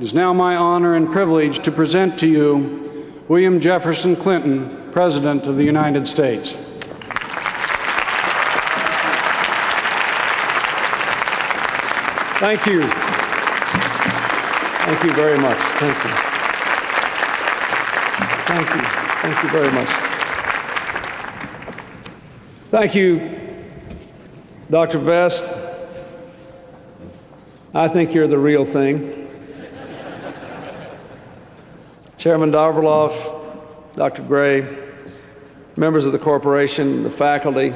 It is now my honor and privilege to present to you William Jefferson Clinton, President of the United States. Thank you. Thank you very much. Thank you. Thank you. Thank you very much. Thank you, Dr. Vest. I think you're the real thing. Chairman Darvaloff, Dr. Gray, members of the corporation, the faculty,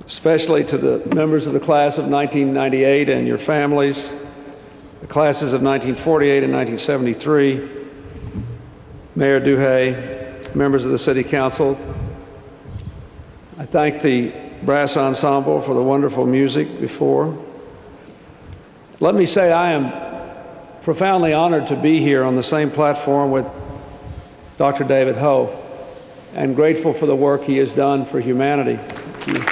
especially to the members of the class of 1998 and your families, the classes of 1948 and 1973, Mayor Duhay, members of the City Council. I thank the brass ensemble for the wonderful music before. Let me say I am profoundly honored to be here on the same platform with Dr. David Ho, and grateful for the work he has done for humanity. Thank you.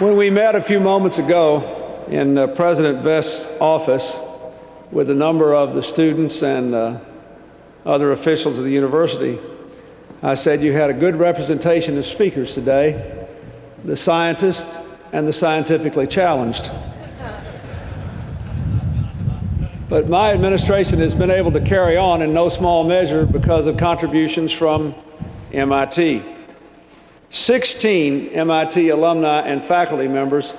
When we met a few moments ago in President Vest's office with a number of the students and other officials of the university, I said you had a good representation of speakers today, the scientists and the scientifically challenged. But my administration has been able to carry on in no small measure because of contributions from MIT. 16 MIT alumni and faculty members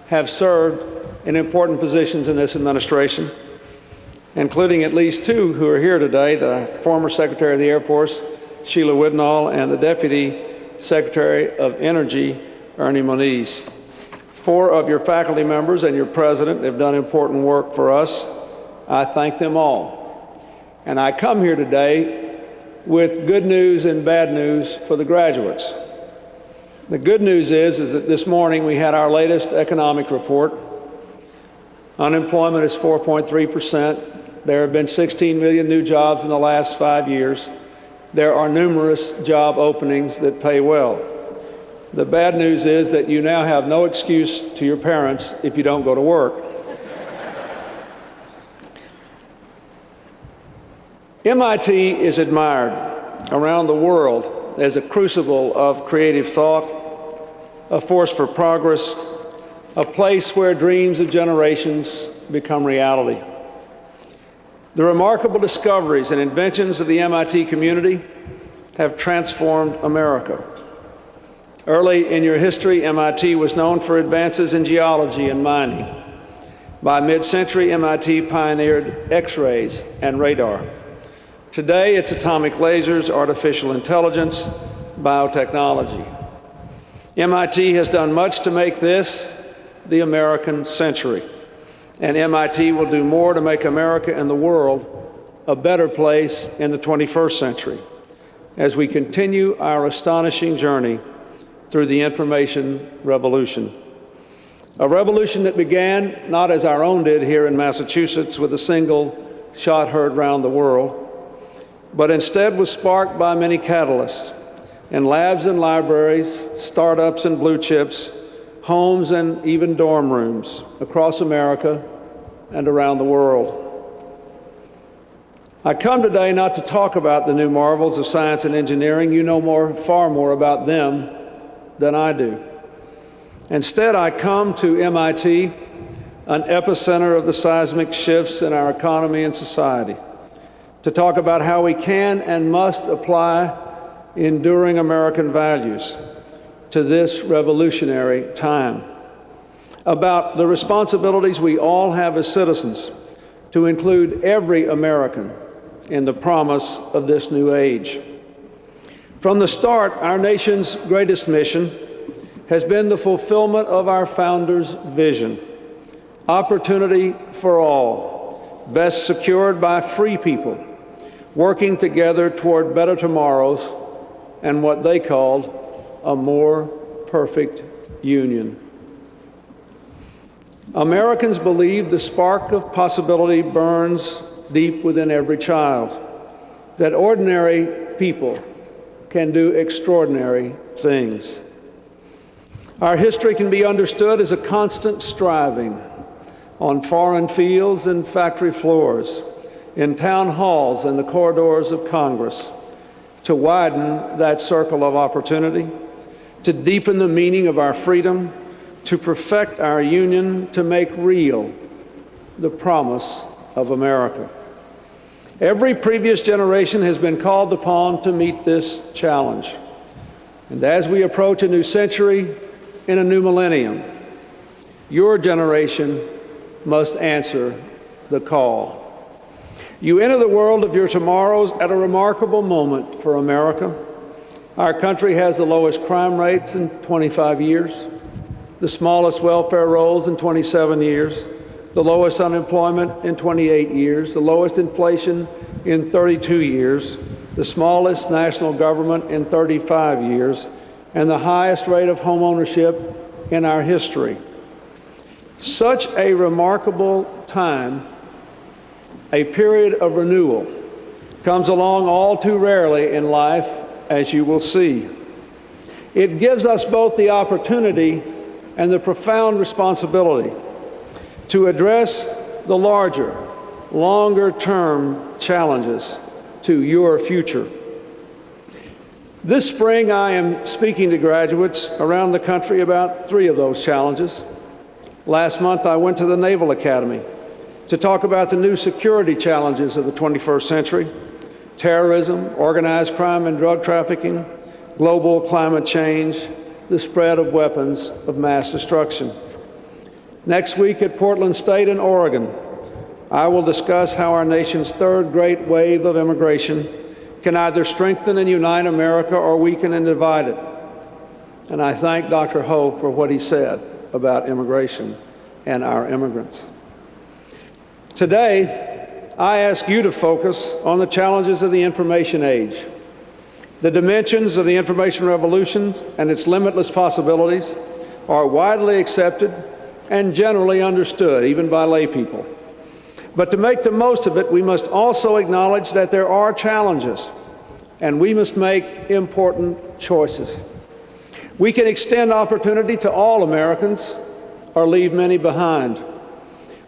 have served in important positions in this administration, including at least 2 who are here today, the former Secretary of the Air Force, Sheila Widnall, and the Deputy Secretary of Energy, Ernie Moniz. 4 of your faculty members and your president have done important work for us. I thank them all. And I come here today with good news and bad news for the graduates. The good news is that this morning we had our latest economic report. Unemployment is 4.3%. There have been 16 million new jobs in the last 5 years. There are numerous job openings that pay well. The bad news is that you now have no excuse to your parents if you don't go to work. MIT is admired around the world as a crucible of creative thought, a force for progress, a place where dreams of generations become reality. The remarkable discoveries and inventions of the MIT community have transformed America. Early in your history, MIT was known for advances in geology and mining. By mid-century, MIT pioneered X-rays and radar. Today, it's atomic lasers, artificial intelligence, biotechnology. MIT has done much to make this the American century, and MIT will do more to make America and the world a better place in the 21st century as we continue our astonishing journey through the information revolution. A revolution that began not as our own did here in Massachusetts with a single shot heard round the world, but instead was sparked by many catalysts in labs and libraries, startups and blue chips, homes and even dorm rooms across America and around the world. I come today not to talk about the new marvels of science and engineering. You know far more about them than I do. Instead, I come to MIT, an epicenter of the seismic shifts in our economy and society, to talk about how we can and must apply enduring American values to this revolutionary time, about the responsibilities we all have as citizens to include every American in the promise of this new age. From the start, our nation's greatest mission has been the fulfillment of our founders' vision, opportunity for all, best secured by free people, working together toward better tomorrows and what they called a more perfect union. Americans believe the spark of possibility burns deep within every child, that ordinary people can do extraordinary things. Our history can be understood as a constant striving on foreign fields and factory floors, in town halls and the corridors of Congress, to widen that circle of opportunity, to deepen the meaning of our freedom, to perfect our union, to make real the promise of America. Every previous generation has been called upon to meet this challenge. And as we approach a new century in a new millennium, your generation must answer the call. You enter the world of your tomorrows at a remarkable moment for America. Our country has the lowest crime rates in 25 years, the smallest welfare rolls in 27 years, the lowest unemployment in 28 years, the lowest inflation in 32 years, the smallest national government in 35 years, and the highest rate of home ownership in our history. Such a remarkable time, a period of renewal, comes along all too rarely in life, as you will see. It gives us both the opportunity and the profound responsibility to address the larger, longer-term challenges to your future. This spring, I am speaking to graduates around the country about 3 of those challenges. Last month, I went to the Naval Academy to talk about the new security challenges of the 21st century: terrorism, organized crime and drug trafficking, global climate change, the spread of weapons of mass destruction. Next week at Portland State in Oregon, I will discuss how our nation's third great wave of immigration can either strengthen and unite America or weaken and divide it. And I thank Dr. Ho for what he said about immigration and our immigrants. Today, I ask you to focus on the challenges of the information age. The dimensions of the information revolution and its limitless possibilities are widely accepted and generally understood, even by lay people. But to make the most of it, we must also acknowledge that there are challenges, and we must make important choices. We can extend opportunity to all Americans or leave many behind.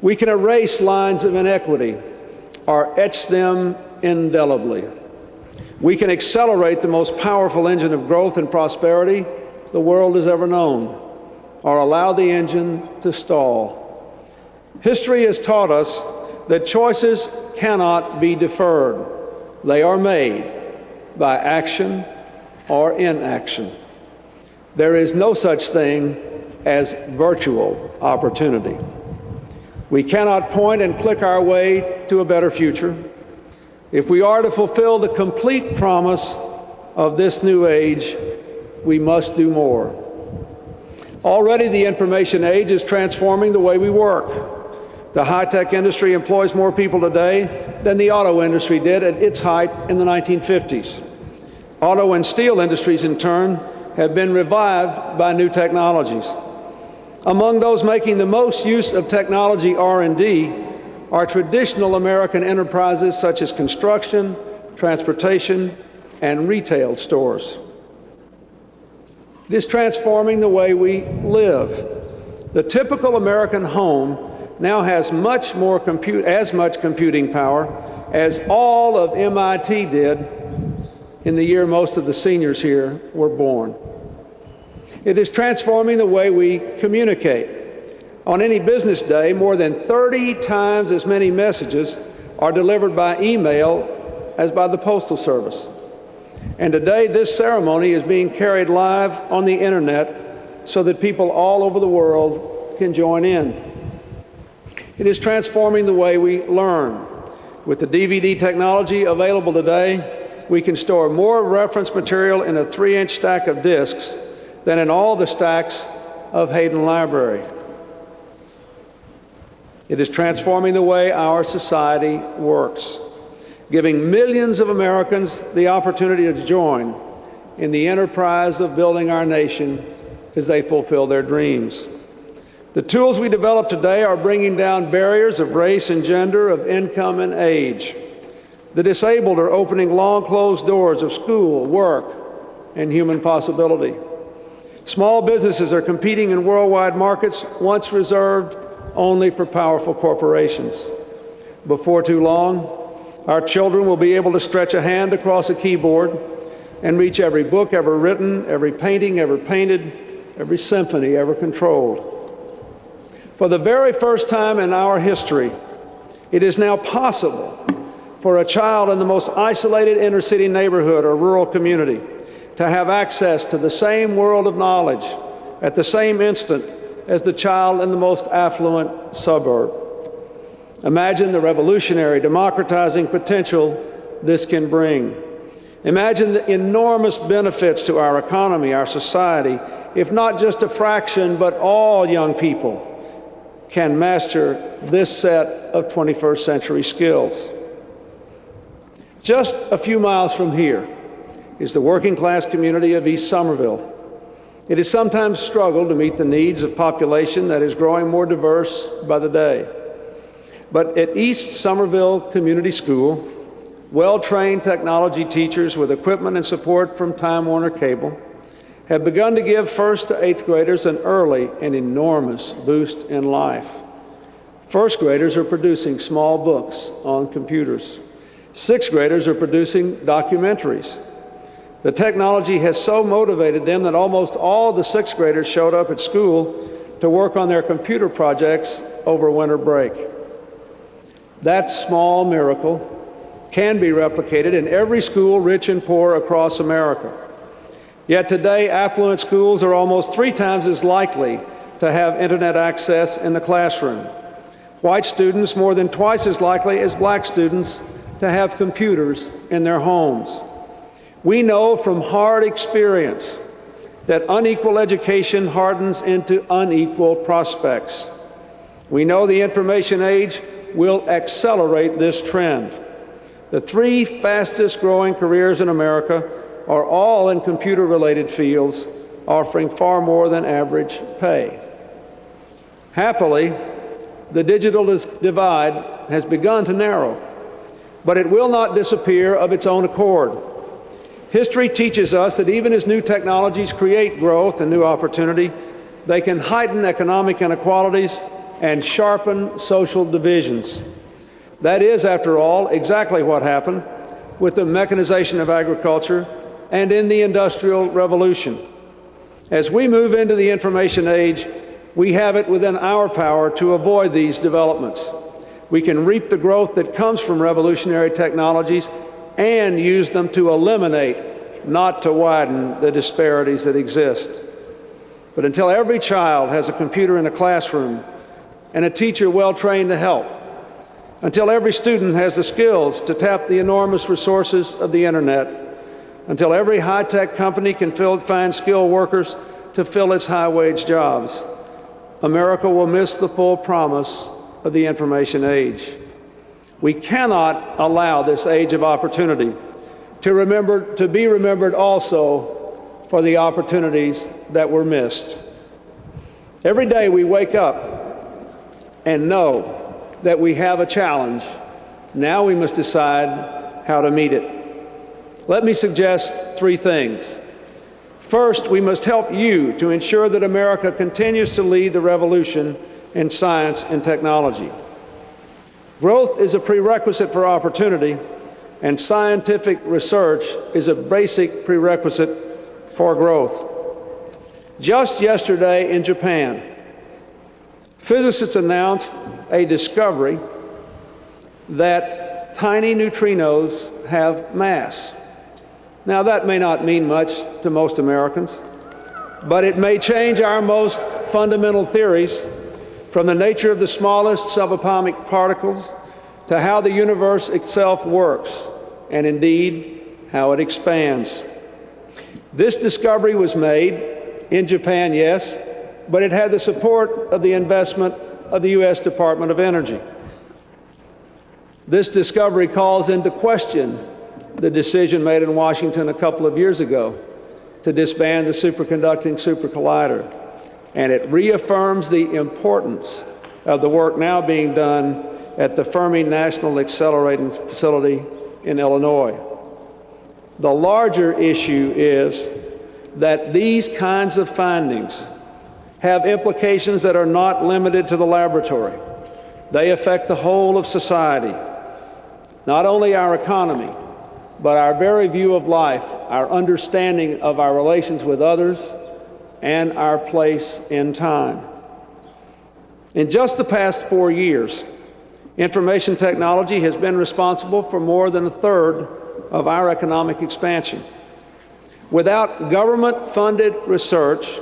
We can erase lines of inequity or etch them indelibly. We can accelerate the most powerful engine of growth and prosperity the world has ever known, or allow the engine to stall. History has taught us that choices cannot be deferred. They are made by action or inaction. There is no such thing as virtual opportunity. We cannot point and click our way to a better future. If we are to fulfill the complete promise of this new age, we must do more. Already the information age is transforming the way we work. The high-tech industry employs more people today than the auto industry did at its height in the 1950s. Auto and steel industries, in turn, have been revived by new technologies. Among those making the most use of technology R&D are traditional American enterprises such as construction, transportation, and retail stores. It is transforming the way we live. The typical American home now has as much computing power as all of MIT did in the year most of the seniors here were born. It is transforming the way we communicate. On any business day, more than 30 times as many messages are delivered by email as by the Postal Service. And today, this ceremony is being carried live on the internet so that people all over the world can join in. It is transforming the way we learn. With the DVD technology available today, we can store more reference material in a 3-inch stack of discs than in all the stacks of Hayden Library. It is transforming the way our society works, giving millions of Americans the opportunity to join in the enterprise of building our nation as they fulfill their dreams. The tools we develop today are bringing down barriers of race and gender, of income and age. The disabled are opening long closed doors of school, work, and human possibility. Small businesses are competing in worldwide markets once reserved only for powerful corporations. Before too long, our children will be able to stretch a hand across a keyboard and reach every book ever written, every painting ever painted, every symphony ever controlled. For the very first time in our history, it is now possible for a child in the most isolated inner-city neighborhood or rural community to have access to the same world of knowledge at the same instant as the child in the most affluent suburb. Imagine the revolutionary, democratizing potential this can bring. Imagine the enormous benefits to our economy, our society, if not just a fraction, but all young people can master this set of 21st century skills. Just a few miles from here is the working class community of East Somerville. It has sometimes struggled to meet the needs of population that is growing more diverse by the day. But at East Somerville Community School, well-trained technology teachers with equipment and support from Time Warner Cable have begun to give first to eighth graders an early and enormous boost in life. First graders are producing small books on computers. Sixth graders are producing documentaries. The technology has so motivated them that almost all the sixth graders showed up at school to work on their computer projects over winter break. That small miracle can be replicated in every school, rich and poor, across America. Yet today, affluent schools are almost 3 times as likely to have internet access in the classroom. White students more than twice as likely as black students to have computers in their homes. We know from hard experience that unequal education hardens into unequal prospects. We know the information age will accelerate this trend. The 3 fastest growing careers in America are all in computer-related fields, offering far more than average pay. Happily, the digital divide has begun to narrow, but it will not disappear of its own accord. History teaches us that even as new technologies create growth and new opportunity, they can heighten economic inequalities and sharpen social divisions. That is, after all, exactly what happened with the mechanization of agriculture and in the Industrial Revolution. As we move into the information age, we have it within our power to avoid these developments. We can reap the growth that comes from revolutionary technologies and use them to eliminate, not to widen, the disparities that exist. But until every child has a computer in a classroom and a teacher well-trained to help, until every student has the skills to tap the enormous resources of the internet, until every high-tech company can find skilled workers to fill its high-wage jobs, America will miss the full promise of the information age. We cannot allow this age of opportunity to be remembered also for the opportunities that were missed. Every day we wake up and know that we have a challenge. Now we must decide how to meet it. Let me suggest 3 things. First, we must help you to ensure that America continues to lead the revolution in science and technology. Growth is a prerequisite for opportunity, and scientific research is a basic prerequisite for growth. Just yesterday in Japan, physicists announced a discovery that tiny neutrinos have mass. Now, that may not mean much to most Americans, but it may change our most fundamental theories, from the nature of the smallest subatomic particles to how the universe itself works, and indeed, how it expands. This discovery was made in Japan, yes, but it had the support of the investment of the U.S. Department of Energy. This discovery calls into question the decision made in Washington a couple of years ago to disband the superconducting super collider, and it reaffirms the importance of the work now being done at the Fermi National Accelerating Facility in Illinois. The larger issue is that these kinds of findings have implications that are not limited to the laboratory. They affect the whole of society, not only our economy, but our very view of life, our understanding of our relations with others, and our place in time. In just the past 4 years, information technology has been responsible for more than a third of our economic expansion. Without government-funded research,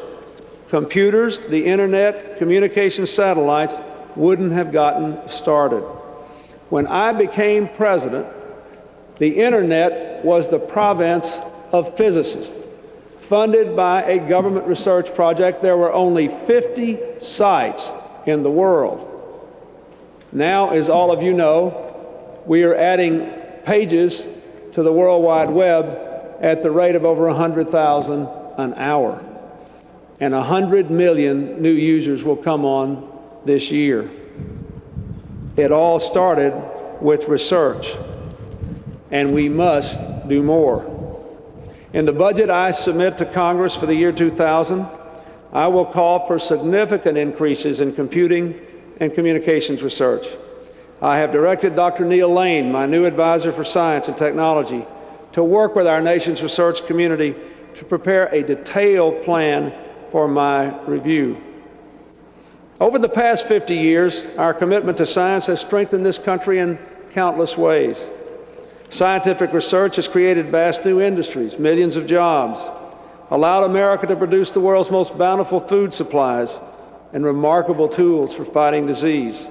computers, the internet, communication satellites wouldn't have gotten started. When I became president, the internet was the province of physicists. Funded by a government research project, there were only 50 sites in the world. Now, as all of you know, we are adding pages to the World Wide Web at the rate of over 100,000 an hour. And 100 million new users will come on this year. It all started with research, and we must do more. In the budget I submit to Congress for the year 2000, I will call for significant increases in computing and communications research. I have directed Dr. Neil Lane, my new advisor for science and technology, to work with our nation's research community to prepare a detailed plan for my review. Over the past 50 years, our commitment to science has strengthened this country in countless ways. Scientific research has created vast new industries, millions of jobs, allowed America to produce the world's most bountiful food supplies, and remarkable tools for fighting disease.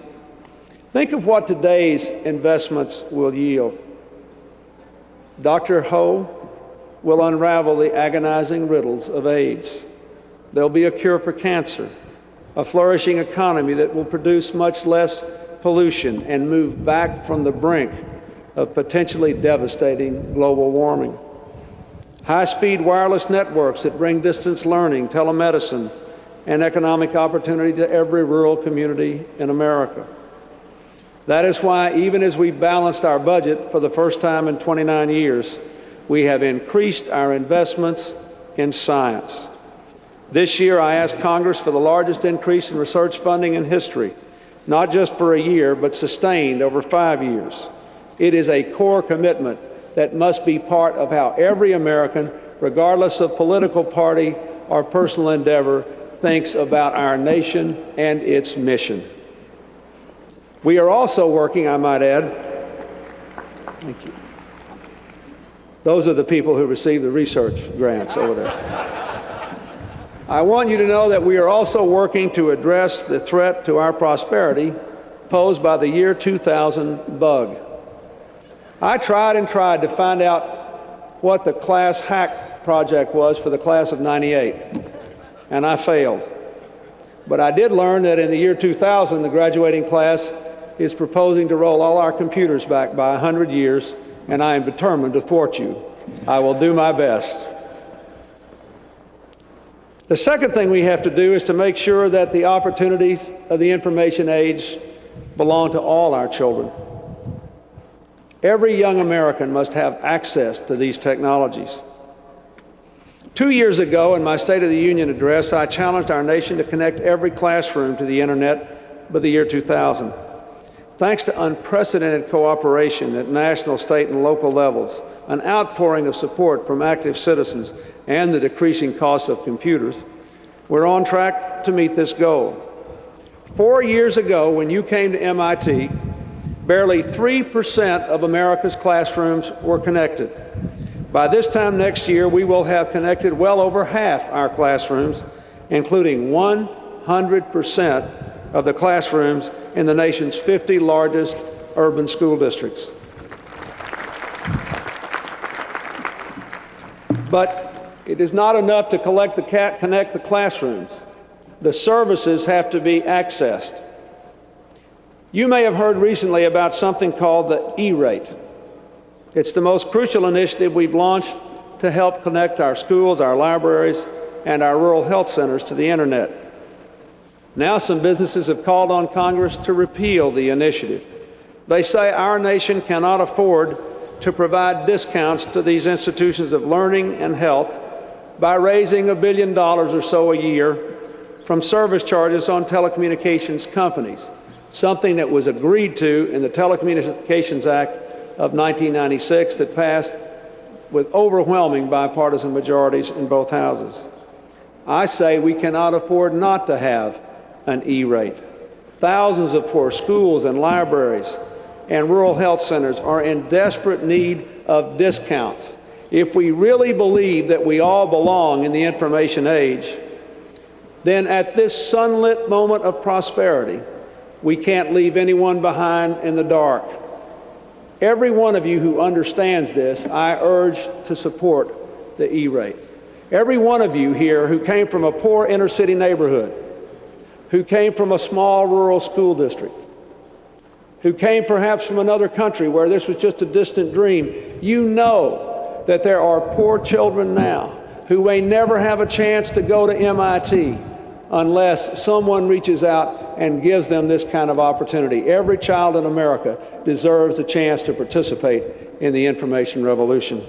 Think of what today's investments will yield. Dr. Ho will unravel the agonizing riddles of AIDS. There'll be a cure for cancer, a flourishing economy that will produce much less pollution and move back from the brink of potentially devastating global warming. High-speed wireless networks that bring distance learning, telemedicine, and economic opportunity to every rural community in America. That is why, even as we balanced our budget for the first time in 29 years, we have increased our investments in science. This year, I asked Congress for the largest increase in research funding in history, not just for a year, but sustained over 5 years. It is a core commitment that must be part of how every American, regardless of political party or personal endeavor, thinks about our nation and its mission. We are also working, I might add, thank you. Those are the people who receive the research grants over there. I want you to know that we are also working to address the threat to our prosperity posed by the year 2000 bug. I tried to find out what the class hack project was for the class of '98, and I failed. But I did learn that in the year 2000, the graduating class is proposing to roll all our computers back by 100 years, and I am determined to thwart you. I will do my best. The second thing we have to do is to make sure that the opportunities of the information age belong to all our children. Every young American must have access to these technologies. 2 years ago, in my State of the Union address, I challenged our nation to connect every classroom to the internet by the year 2000. Thanks to unprecedented cooperation at national, state, and local levels, an outpouring of support from active citizens, and the decreasing cost of computers, we're on track to meet this goal. 4 years ago, when you came to MIT, barely 3% of America's classrooms were connected. By this time next year, we will have connected well over half our classrooms, including 100% of the classrooms in the nation's 50 largest urban school districts. But it is not enough to connect the classrooms. The services have to be accessed. You may have heard recently about something called the E-rate. It's the most crucial initiative we've launched to help connect our schools, our libraries, and our rural health centers to the internet. Now some businesses have called on Congress to repeal the initiative. They say our nation cannot afford to provide discounts to these institutions of learning and health by raising $1 billion or so a year from service charges on telecommunications companies, something that was agreed to in the Telecommunications Act of 1996 that passed with overwhelming bipartisan majorities in both houses. I say we cannot afford not to have an E-rate. Thousands of poor schools and libraries and rural health centers are in desperate need of discounts. If we really believe that we all belong in the information age, then at this sunlit moment of prosperity, we can't leave anyone behind in the dark. Every one of you who understands this, I urge to support the E-rate. Every one of you here who came from a poor inner-city neighborhood, who came from a small rural school district, who came perhaps from another country where this was just a distant dream, you know that there are poor children now who may never have a chance to go to MIT unless someone reaches out and gives them this kind of opportunity. Every child in America deserves a chance to participate in the information revolution.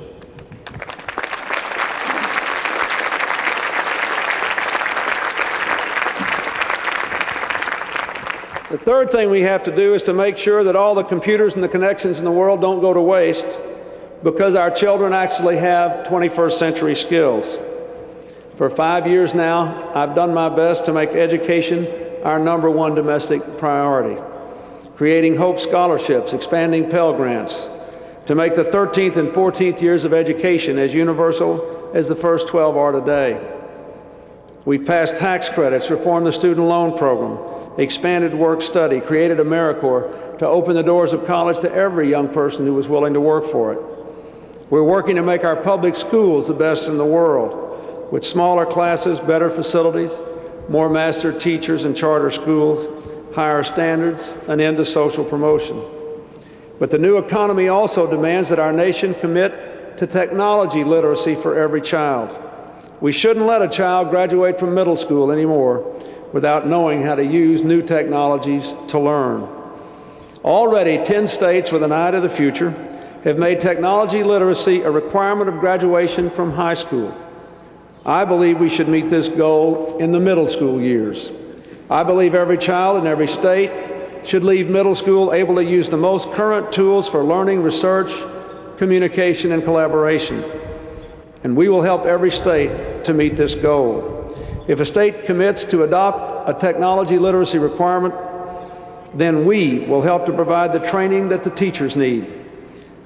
The third thing we have to do is to make sure that all the computers and the connections in the world don't go to waste because our children actually have 21st century skills. For 5 years now, I've done my best to make education our #1 domestic priority, creating Hope Scholarships, expanding Pell Grants, to make the 13th and 14th years of education as universal as the first 12 are today. We passed tax credits, reformed the student loan program, expanded work-study, created AmeriCorps to open the doors of college to every young person who was willing to work for it. We're working to make our public schools the best in the world, with smaller classes, better facilities, more master teachers and charter schools, higher standards, an end to social promotion. But the new economy also demands that our nation commit to technology literacy for every child. We shouldn't let a child graduate from middle school anymore without knowing how to use new technologies to learn. Already, 10 states with an eye to the future have made technology literacy a requirement of graduation from high school. I believe we should meet this goal in the middle school years. I believe every child in every state should leave middle school able to use the most current tools for learning, research, communication, and collaboration. And we will help every state to meet this goal. If a state commits to adopt a technology literacy requirement, then we will help to provide the training that the teachers need.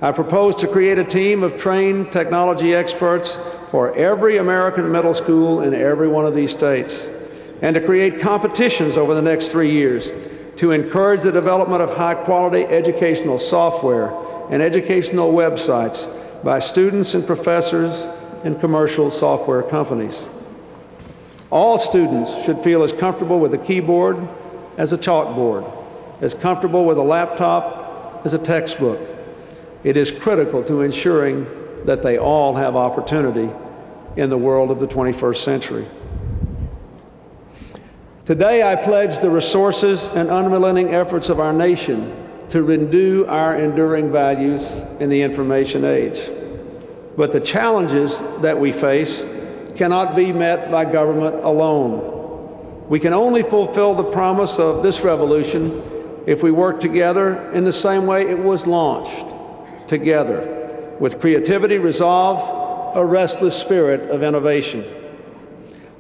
I propose to create a team of trained technology experts for every American middle school in every one of these states, and to create competitions over the next 3 years to encourage the development of high-quality educational software and educational websites by students and professors and commercial software companies. All students should feel as comfortable with a keyboard as a chalkboard, as comfortable with a laptop as a textbook. It is critical to ensuring that they all have opportunity in the world of the 21st century. Today, I pledge the resources and unrelenting efforts of our nation to renew our enduring values in the information age. But the challenges that we face cannot be met by government alone. We can only fulfill the promise of this revolution if we work together in the same way it was launched, together, with creativity, resolve, a restless spirit of innovation.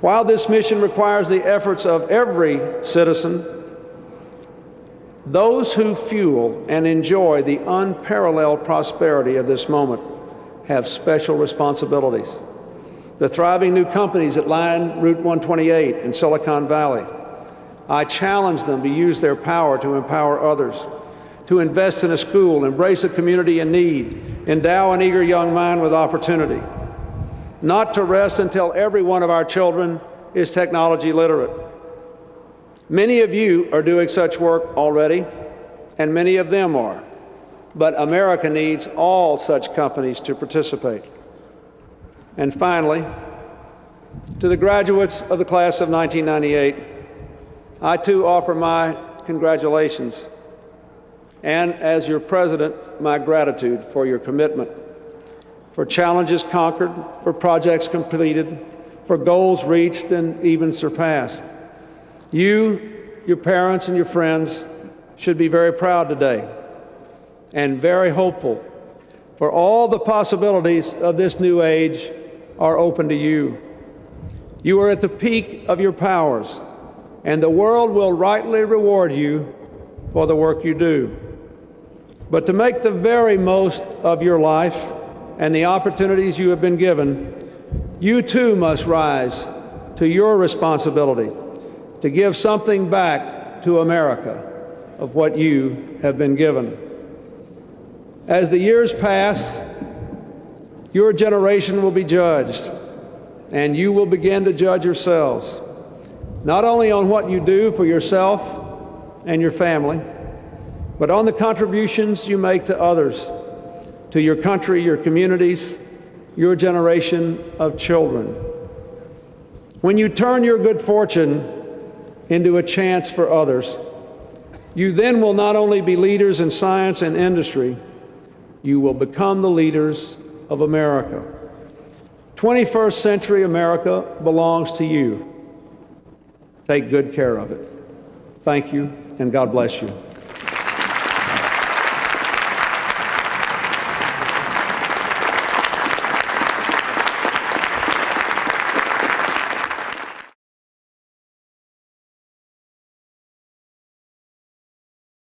While this mission requires the efforts of every citizen, those who fuel and enjoy the unparalleled prosperity of this moment have special responsibilities. The thriving new companies that line Route 128 in Silicon Valley, I challenge them to use their power to empower others, to invest in a school, embrace a community in need, endow an eager young mind with opportunity, not to rest until every one of our children is technology literate. Many of you are doing such work already, and many of them are, but America needs all such companies to participate. And finally, to the graduates of the class of 1998, I too offer my congratulations, and as your president, my gratitude for your commitment. for challenges conquered, for projects completed, for goals reached and even surpassed. You, your parents, and your friends should be very proud today and very hopeful, for all the possibilities of this new age are open to you. You are at the peak of your powers, and the world will rightly reward you for the work you do. But to make the very most of your life and the opportunities you have been given, you too must rise to your responsibility to give something back to America of what you have been given. As the years pass, your generation will be judged, and you will begin to judge yourselves, not only on what you do for yourself and your family, but on the contributions you make to others, to your country, your communities, your generation of children. When you turn your good fortune into a chance for others, you then will not only be leaders in science and industry, you will become the leaders of America. 21st century America belongs to you. Take good care of it. Thank you, and God bless you.